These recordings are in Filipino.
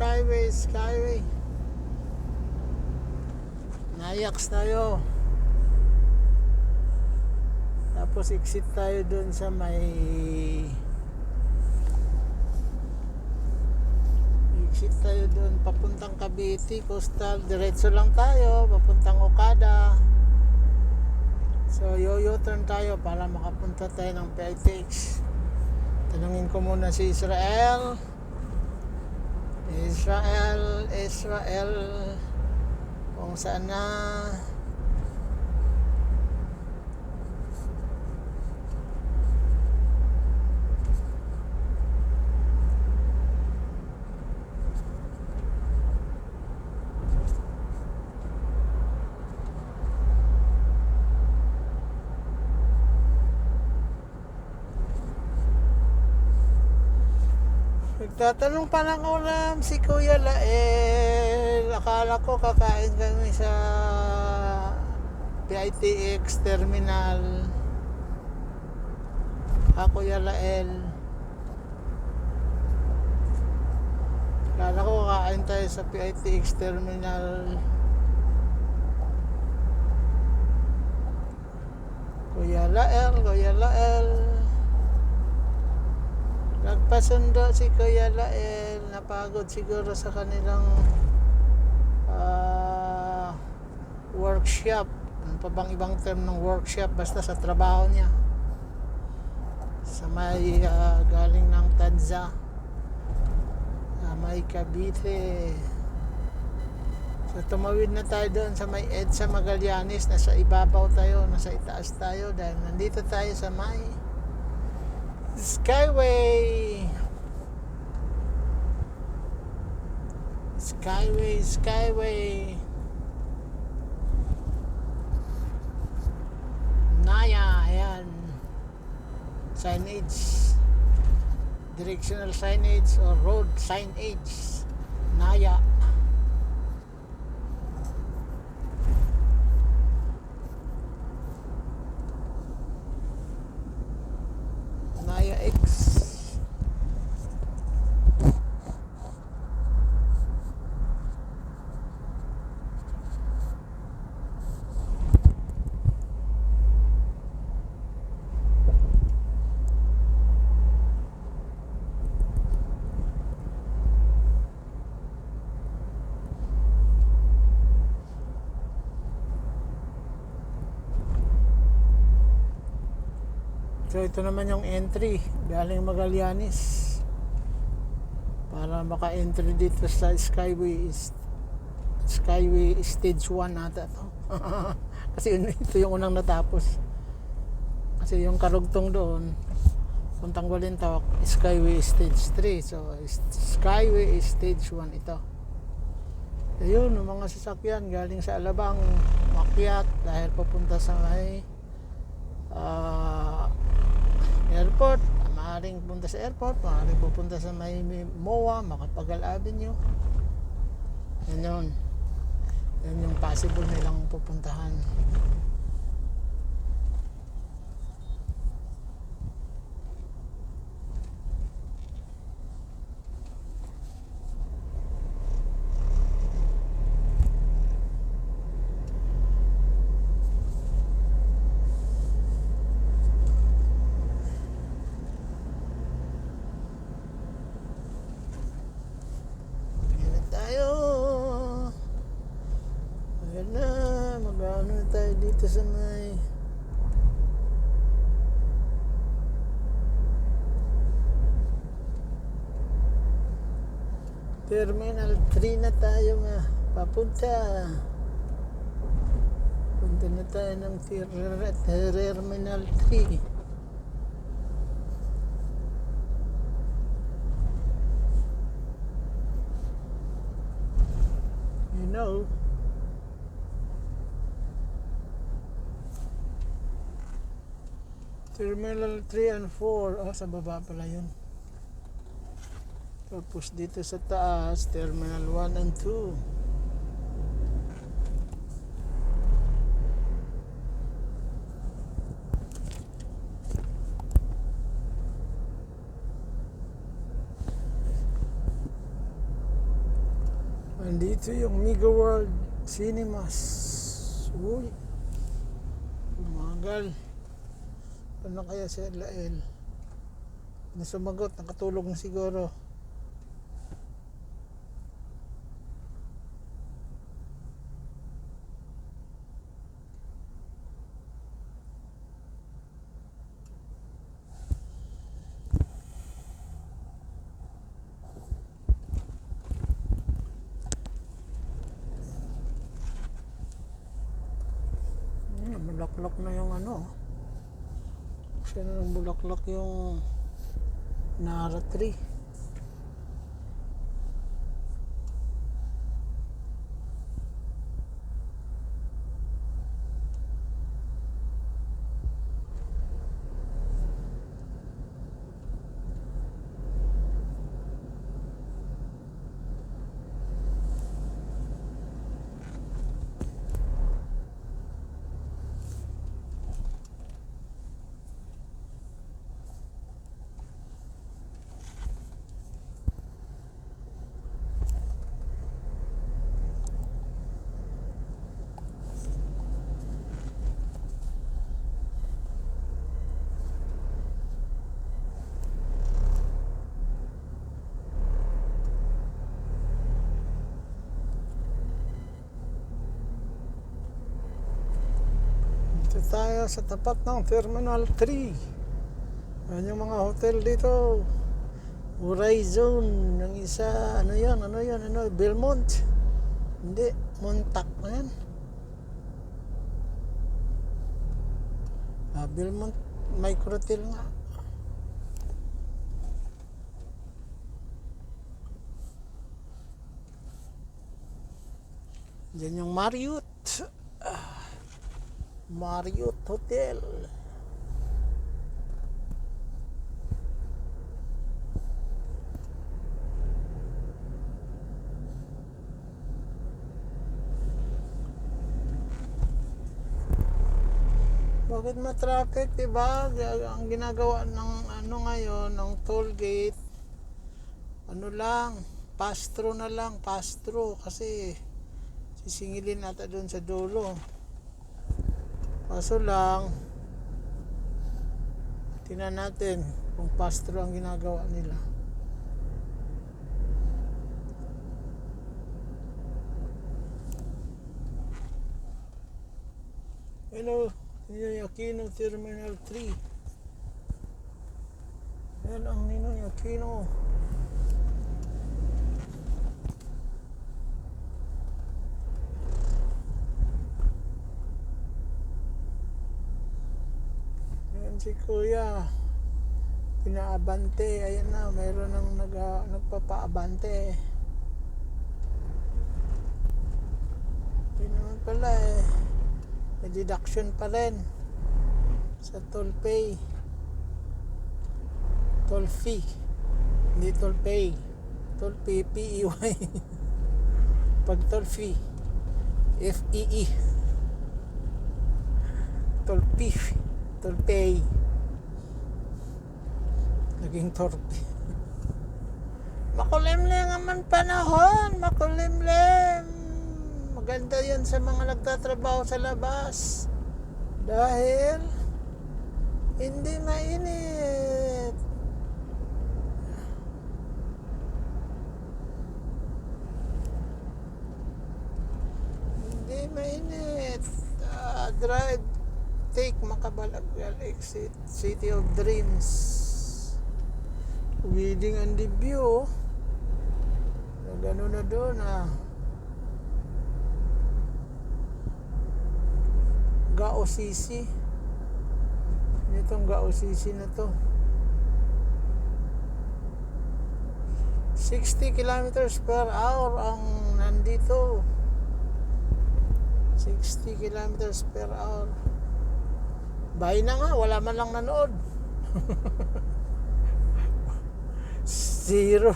Skyway. Nayax tayo. Tapos exit tayo dun sa may papuntang Cavite Coastal. Diretso lang tayo papuntang Okada. So yo-turn tayo para makapunta tayo ng PITX. Tanungin ko muna si Israel kung saan na. Nagtatanong pa ng ulam si Kuya Lael. Akala ko kakain kami sa PITX terminal. Kuya Lael, akala ko kakain tayo sa PITX terminal. Kuya Lael, nagpasundo si Kuya Lael. Napagod siguro sa kanilang workshop. Ano pa bang ibang term ng workshop? Basta sa trabaho niya sa may galing ng Tanza, may Cavite. So tumawid na tayo doon sa may EDSA Magallanes. Nasa ibabaw tayo, nasa itaas tayo dahil nandito tayo sa may Skyway. Naya, ayan. Signage. Directional signage or road signage. Naya. Naya X. So ito naman yung entry galing Magallanes para maka-entry dito sa Skyway Stage 1 ata to. Kasi ito yung unang natapos. Kasi yung karugtong doon puntang Walintok, Skyway Stage 3. So Skyway Stage 1 ito. Ayun, yung mga sasakyan galing sa Alabang makyat dahil papunta sa may airport. Maaaring punta sa airport, maaaring pupunta sa may MOA, Macapagal Avenue. Yan yung possible nilang pupuntahan. Magano na tayo dito sa may Terminal 3 na tayo nga papunta. Punta na tayo ng Terminal 3. You know, Terminal 3 and 4. Sa baba pala yun. Tapos dito sa taas, Terminal 1 and 2. Nandito yung Mega World Cinemas. Uy, umagal. Ano kaya si Lael? Nasumagot, nakatulog na siguro. Bulaklak na yung ano. Siya na ng bulaklak yung Nara tree. Dito tayo sa tapat ng Terminal 3. Yan yung mga hotel dito. Horizon, yung isa, ano yun, Belmont. Hindi, Montauk na yan. Belmont Microtel nga. Diyan yung Marriott. Marriott Hotel. Bakit ma-traffic, diba? Ang ginagawa ng ano ngayon, ng toll gate, ano lang, pass-through na lang, pass-through, kasi sisingilin nata doon sa dulo. Kaso lang, tingnan natin kung pass-through ang ginagawa nila. Hello. Ninoy Aquino Terminal 3. Yan ang Ninoy Aquino. Yan si Kuya. Pinaabante. Ayan na, mayroon nang nagpapaabante. Hindi naman pala eh. May deduction pa rin sa toll pay. Toll fee. Hindi toll pay. Toll pay, P-E-Y. Pag toll fee, F-E-E. Toll fee. Toll pay. Naging torpe. Makulimlim naman panahon. Makulimlim. Maganda yan sa mga nagtatrabaho sa labas dahil hindi mainit. Hindi mainit. Drive, take Macabalaggal exit, City of Dreams. Wedding and debut. Nagano na doon GAOCC. Itong GAOCC na to. 60 kilometers per hour ang nandito. 60 kilometers per hour. Bahay na nga, wala man lang nanood. Zero.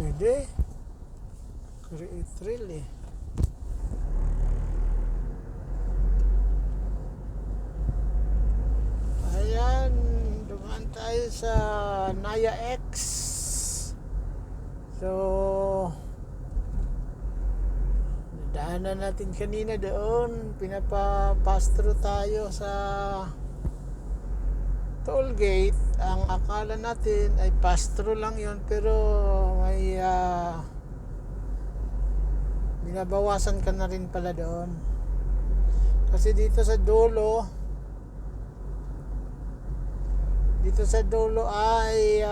Pwede. Create reel eh. Ayan, dumaan tayo sa Naya X. So, nadaanan natin kanina doon. Pinapa-pass-through tayo sa toll gate. Ang akala natin ay pass-through lang yon, pero may binabawasan ka na rin pala doon. Kasi dito sa dulo ay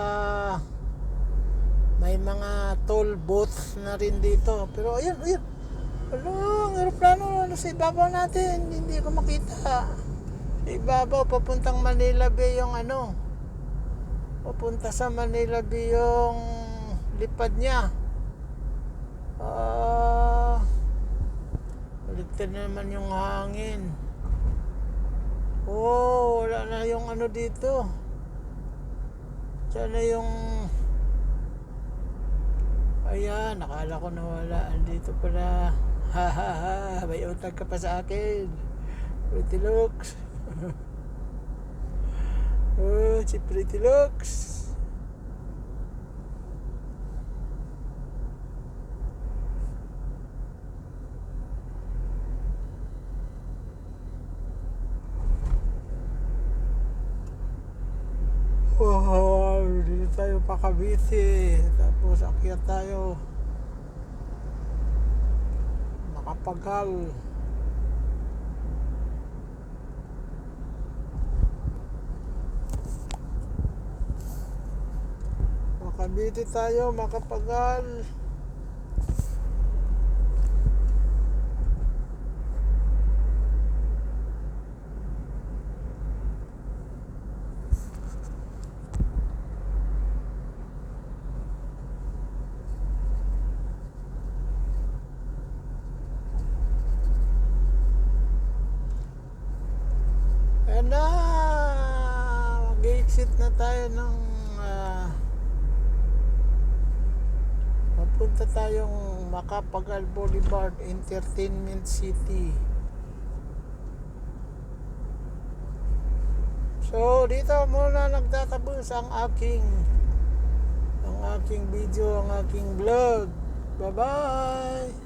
may mga toll booths na rin dito. Pero ayun. Wala, ang aeroplano sa ibabaw natin. Hindi ko makita. Sa ibabaw, papuntang Manila Bay yung papunta sa Manila Bay yung lipad niya. Baligtad na naman yung hangin. Wala na yung dito. Sana yung ayan, nakala ko nawala. Andito pala. May utang ka pa sa akin. Pretty looks. Si Pretty looks. Dito tayo pa Cavite. Tapos akyat tayo Makapagal. Cavite tayo, Makapagal. Ayan na, mag-exit na tayo ng papunta tayong Makapagal Boulevard, Entertainment City. So dito muna nagtatapos ang aking video, ang aking vlog. Bye bye.